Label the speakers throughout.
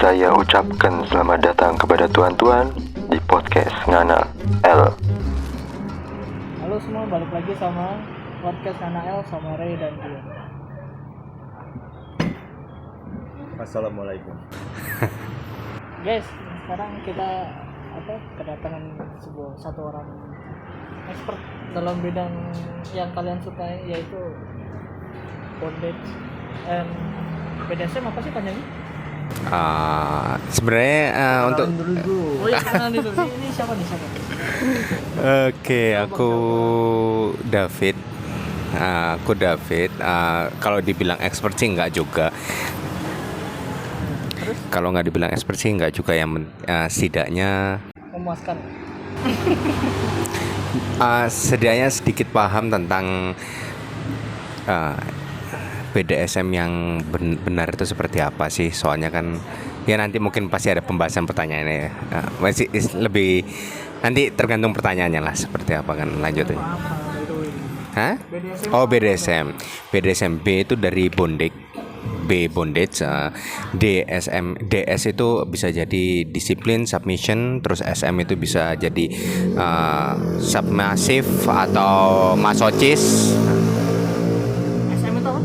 Speaker 1: Saya ucapkan selamat datang kepada tuan-tuan di podcast Ngana L.
Speaker 2: Halo semua, balik lagi sama podcast Ngana L sama Ray dan Dion.
Speaker 3: Assalamualaikum.
Speaker 2: Guys, sekarang kita kedatangan satu orang expert dalam bidang yang kalian sukai, yaitu bondage and BDSM. Apa sih panjangnya?
Speaker 4: Sebenarnya untuk
Speaker 2: Oh ya, kenalin dulu. Ini siapa nih?
Speaker 4: Oke, aku David. Kalau dibilang expert sih enggak juga. Kalau nggak dibilang expert sih enggak juga, yang setidaknya
Speaker 2: Memuaskan.
Speaker 4: setidaknya sedikit paham tentang BDSM yang benar itu seperti apa sih. Soalnya kan ya nanti mungkin pasti ada pembahasan pertanyaannya ya. Masih lebih nanti tergantung pertanyaannya lah seperti apa kan lanjutnya. Hah? Oh, BDSM. BDSM B itu dari bondage. B bondage, DS itu bisa jadi disiplin, submission, terus SM itu bisa jadi submissive atau masochist.
Speaker 2: SM itu apa?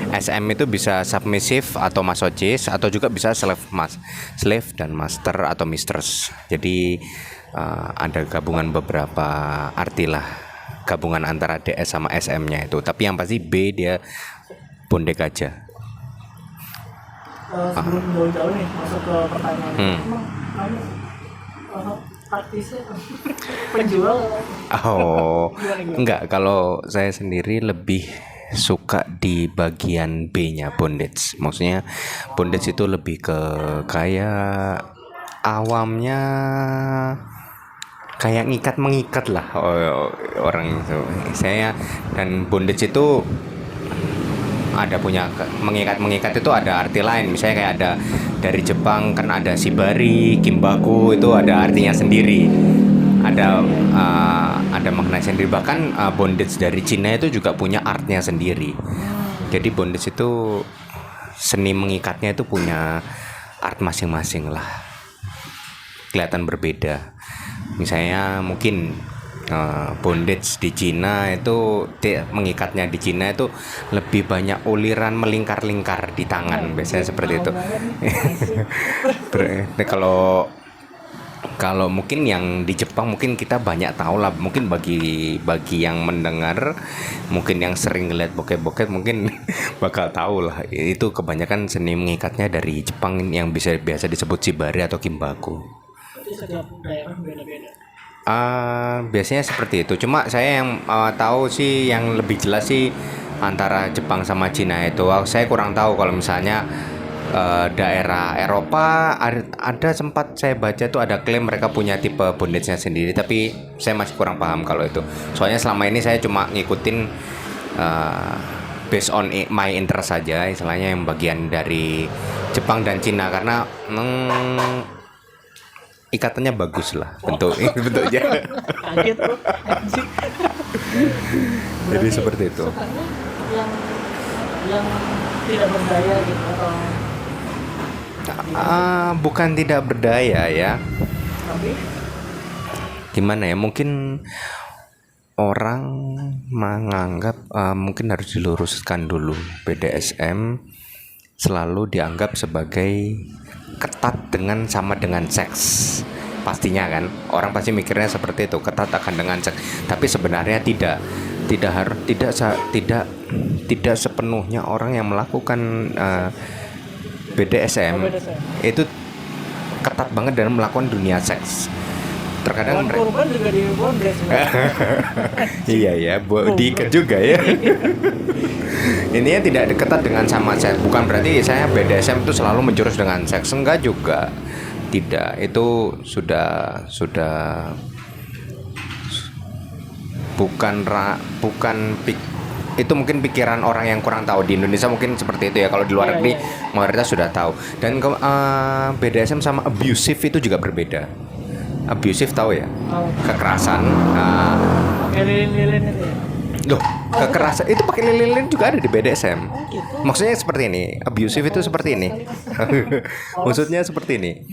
Speaker 4: SM itu bisa submissive atau masochist, atau juga bisa slave dan master atau mistress. Jadi ada gabungan beberapa arti lah, gabungan antara DS sama SM-nya itu. Tapi yang pasti B dia bondage aja.
Speaker 2: Sebelum jauh-jauh nih masuk ke pertanyaan, emang praktisnya penjual?
Speaker 4: Oh,
Speaker 2: Gimana?
Speaker 4: enggak. Kalau saya sendiri lebih suka di bagian B-nya bondage. Maksudnya bondage itu lebih ke kayak awamnya kayak mengikat lah orang itu. Saya dan bondage itu ada punya mengikat itu ada arti lain. Misalnya kayak ada dari Jepang kan ada shibari, kimbaku, itu ada artinya sendiri. Ada makna sendiri. Bahkan bondage dari Cina itu juga punya artnya sendiri. Jadi bondage itu seni mengikatnya itu punya art masing-masing lah. Kelihatan berbeda. Misalnya mungkin bondage di Cina itu mengikatnya di Cina itu lebih banyak uliran melingkar-lingkar di tangan, biasanya seperti itu. Kalau mungkin yang di Jepang mungkin kita banyak tahu lah, mungkin bagi yang mendengar, mungkin yang sering ngeliat bokep mungkin bakal tahu lah, itu kebanyakan seni mengikatnya dari Jepang yang biasa disebut shibari atau kimbaku.
Speaker 2: Setiap daerah beda-beda.
Speaker 4: Biasanya seperti itu. Cuma saya yang tahu sih yang lebih jelas sih antara Jepang sama Cina itu. Saya kurang tahu kalau misalnya daerah Eropa ada sempat saya baca tuh ada klaim mereka punya tipe bondage-nya sendiri, tapi saya masih kurang paham kalau itu. Soalnya selama ini saya cuma ngikutin based on my interest saja, istilahnya yang bagian dari Jepang dan Cina, karena ikatannya bagus lah bentuknya.
Speaker 2: Kaget tuh.
Speaker 4: Jadi seperti itu.
Speaker 2: Sukanya yang tidak berdaya gitu atau
Speaker 4: bukan tidak berdaya ya.
Speaker 2: tapi
Speaker 4: Gimana ya? Mungkin orang menganggap mungkin harus diluruskan dulu. BDSM selalu dianggap sebagai ketat sama dengan seks. Pastinya kan orang pasti mikirnya seperti itu, ketat akan dengan seks. Tapi sebenarnya tidak sepenuhnya orang yang melakukan BDSM itu ketat banget dalam melakukan dunia seks. Terkadang
Speaker 2: korban juga di bondage.
Speaker 4: iya ya, diikat juga ya. Ininya tidak ketat dengan sama seks. Bukan berarti saya BDSM itu selalu menjurus dengan seks, enggak juga. Tidak, itu sudah itu mungkin pikiran orang yang kurang tahu. Di Indonesia mungkin seperti itu ya. Kalau di luar negeri mayoritas sudah tahu. Dan BDSM sama abusive itu juga berbeda. Abusive tahu ya? Kekerasan.
Speaker 2: Lilin-lilin itu ya.
Speaker 4: Loh, kekerasan itu pakai lilin juga ada di BDSM.
Speaker 2: Oh gitu.
Speaker 4: Maksudnya seperti ini, abusive itu seperti ini. Maksudnya seperti ini.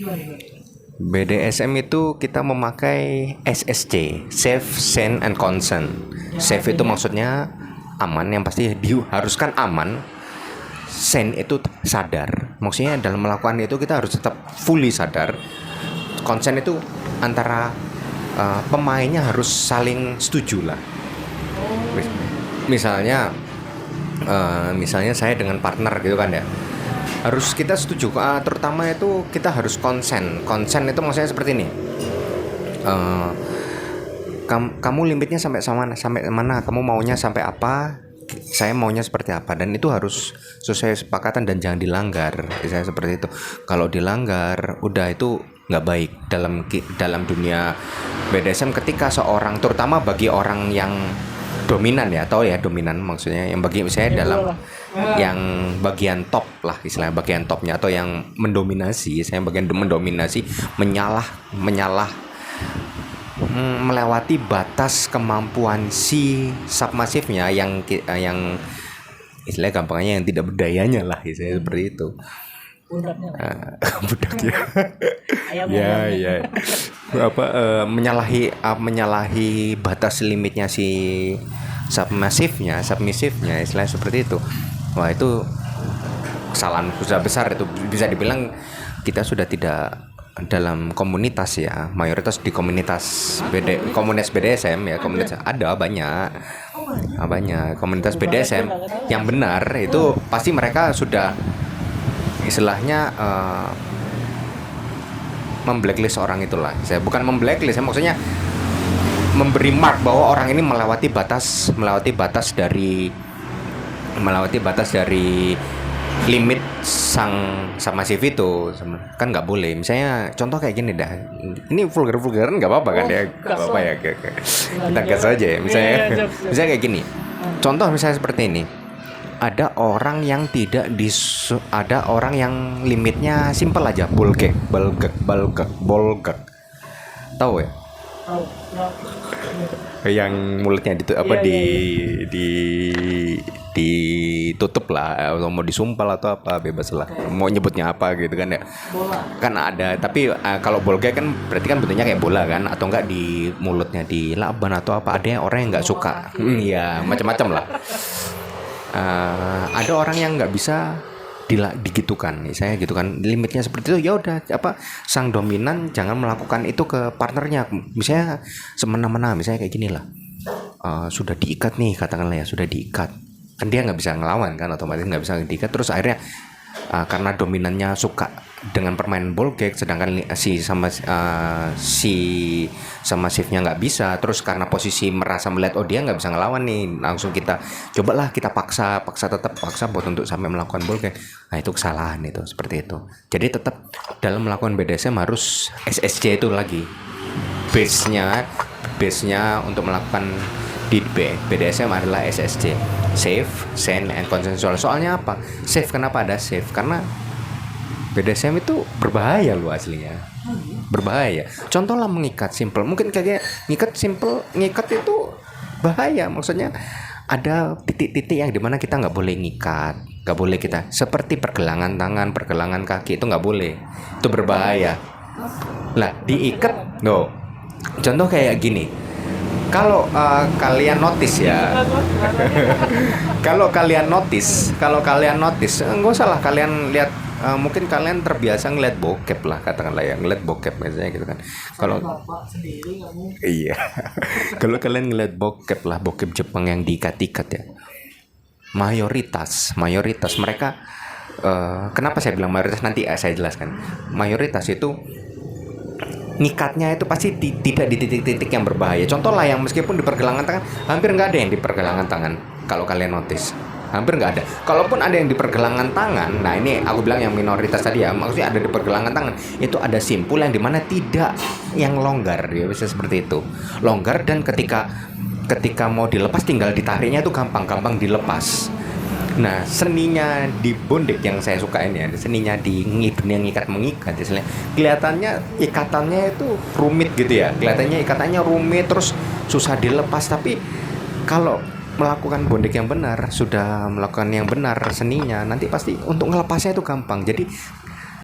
Speaker 4: BDSM itu kita memakai SSC, Safe, Sane, and Consent. Safe itu maksudnya aman, yang pasti diharuskan aman. Sane itu sadar. Maksudnya dalam melakukan itu kita harus tetap fully sadar. Consent itu antara pemainnya harus saling setuju lah. Misalnya saya dengan partner gitu kan ya, harus kita setuju. Terutama itu kita harus konsen itu maksudnya seperti ini. Kamu limitnya sampai mana, kamu maunya sampai apa, saya maunya seperti apa, dan itu harus sesuai kesepakatan dan jangan dilanggar. Saya seperti itu. Kalau dilanggar udah itu nggak baik dalam dunia BDSM. Ketika seorang, terutama bagi orang yang dominan ya, atau ya dominan maksudnya yang bagi saya dalam yang bagian top lah istilahnya, bagian topnya atau yang mendominasi, saya bagian mendominasi, menyalah melewati batas kemampuan si submasifnya yang istilahnya gampangnya yang tidak berdayanya lah, istilahnya seperti itu. Budaknya ya menyalahi batas limitnya si submisifnya istilahnya seperti itu. Wah, itu kesalahan besar itu, bisa dibilang kita sudah tidak dalam komunitas ya, mayoritas di komunitas BDSM ya, komunitas ada banyak komunitas BDSM yang benar itu pasti mereka sudah istilahnya memblacklist orang itulah. Saya bukan memblacklist, saya maksudnya memberi mark bahwa orang ini melewati batas dari limit sang submasif itu, kan nggak boleh. Misalnya contoh kayak gini dah, ini vulgaran nggak apa-apa kan ya, nggak apa-apa ya, kita gas aja ya. Misalnya kayak gini, contoh misalnya seperti ini. Ada orang yang limitnya simpel aja, bolgek, tahu ya? Yang mulutnya ditutup lah, atau mau disumpal atau apa, bebas lah, mau nyebutnya apa gitu kan ya. Kan ada, tapi kalau bolgek kan berarti kan bentuknya kayak bola kan, atau enggak di mulutnya dilaban atau apa. Ada orang yang nggak suka, ya macam-macam lah. Ada orang yang nggak bisa digitukan, saya gitu kan, limitnya seperti itu. Ya udah, sang dominan jangan melakukan itu ke partnernya, misalnya semena-mena, misalnya kayak gini lah. Sudah diikat nih, katakanlah ya, sudah diikat, kan dia nggak bisa ngelawan kan, otomatis nggak bisa diikat. Terus akhirnya karena dominannya suka dengan permainan bolgek, sedangkan si submasifnya nggak bisa. Terus karena posisi merasa melihat dia nggak bisa ngelawan nih, langsung kita paksa buat untuk sampai melakukan bolgek. Nah, itu kesalahan itu, seperti itu. Jadi tetap dalam melakukan BDSM harus SSC itu lagi base-nya untuk melakukan di BDSM adalah SSC, Safe, Sane, and Consensual. Soalnya apa? Safe, kenapa ada safe? Karena BDSM itu berbahaya loh aslinya. Berbahaya. Contoh lah mengikat simple. Mungkin kayak ngikat itu bahaya. Maksudnya ada titik-titik yang dimana kita nggak boleh ngikat, nggak boleh kita seperti pergelangan tangan, pergelangan kaki, itu nggak boleh. Itu berbahaya. Lah diikat, no. Contoh kayak gini. Kalau kalian notice ya, kalau kalian notice, nggak usah lah kalian lihat. Mungkin kalian terbiasa ngeliat bokep lah, katakanlah ya, ngeliat bokep misalnya gitu kan. Kalau iya, kalau kalian ngeliat bokep Jepang yang diikat-ikat ya, mayoritas mereka, kenapa saya bilang mayoritas, nanti saya jelaskan. Mayoritas itu ngikatnya itu pasti tidak di titik-titik yang berbahaya. Contoh lah yang meskipun di pergelangan tangan, hampir nggak ada yang di pergelangan tangan. Kalau kalian notice, hampir nggak ada. Kalaupun ada yang di pergelangan tangan, nah ini aku bilang yang minoritas tadi ya, maksudnya ada di pergelangan tangan, itu ada simpul yang dimana tidak yang longgar, ya bisa seperti itu, longgar, dan ketika mau dilepas tinggal ditariknya itu gampang dilepas. Nah, seninya di bondage yang saya sukain ya, seninya di dunia mengikat istilahnya, kelihatannya ikatannya itu rumit gitu ya, kelihatannya ikatannya rumit terus susah dilepas. Tapi kalau melakukan bondek yang benar, sudah melakukan yang benar seninya, nanti pasti untuk ngelepasnya itu gampang. Jadi